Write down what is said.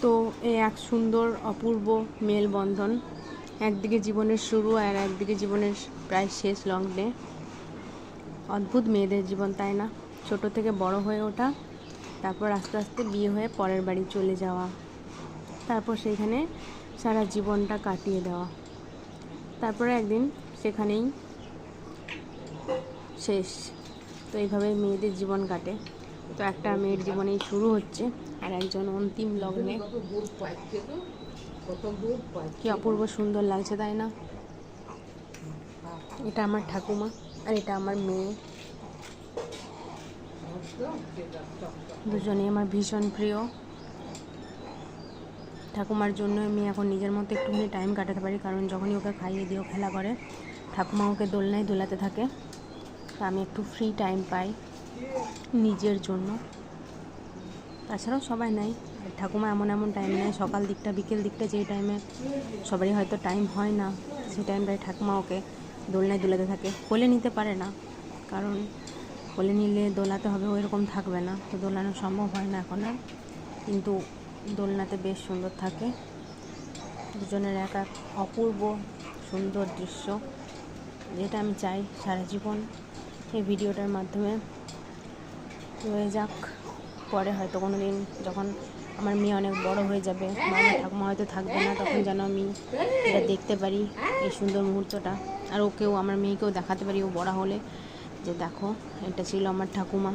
তো এই এক সুন্দর অপূর্ব মেলবন্ধন, একদিকে জীবনের শুরু আর একদিকে জীবনের প্রায় শেষ লগ্নে। অদ্ভুত মেয়েদের জীবন, তাই না? ছোট থেকে বড় হয়ে ওঠা, তারপর আস্তে আস্তে বিয়ে হয়ে পরের বাড়ি চলে যাওয়া, তারপর সেইখানে সারা জীবনটা কাটিয়ে দেওয়া, তারপরে একদিন সেখানেই শেষ। তো এইভাবে মেয়েদের জীবন কাটে। তো একটা মেয়ের জীবনেই শুরু হচ্ছে আর একজন অন্তিম লগ্নে। কি অপূর্ব সুন্দর লাগছে, তাই না? এটা আমার ঠাকুমা আর এটা আমার মেয়ে, দুজনেই আমার ভীষণ প্রিয়। ঠাকুমার জন্য আমি এখন নিজের মতো একটুখানি টাইম কাটাতে পারি, কারণ যখনই ওকে খাইয়ে দিও খেলা করে, ঠাকুমা ওকে দোলনায় দোলাতে থাকে, তা আমি একটু ফ্রি টাইম পাই নিজের জন্য। তাছাড়াও সবাই নেয়, ঠাকুমা এমন এমন টাইম নেয়, সকাল দিকটা বিকেল দিকটা, যেই টাইমে সবারই হয়তো টাইম হয় না, সেই টাইমটায় ঠাকুমা ওকে দোলনায় দোলাতে থাকে। কোলে নিতে পারে না, কারণ কোলে নিলে দোলাতে হবে ওইরকম থাকবে না, তো দোলানো সম্ভব হয় না এখন আর, কিন্তু দোলনাতে বেশ সুন্দর থাকে। দুজনের এক এক অপূর্ব সুন্দর দৃশ্য, যেটা আমি চাই সারা জীবন এই ভিডিওটার মাধ্যমে রয়ে যাক। পরে হয়তো কোনো দিন যখন আমার মেয়ে অনেক বড় হয়ে যাবে, আমার ঠাকুমা হয়তো থাকবে না, তখন যেন আমি এটা দেখতে পারি, এই সুন্দর মুহূর্তটা, আর ওকেও, আমার মেয়েকেও দেখাতে পারি ও বড় হলে, যে দেখো এটা ছিল আমার ঠাকুমা।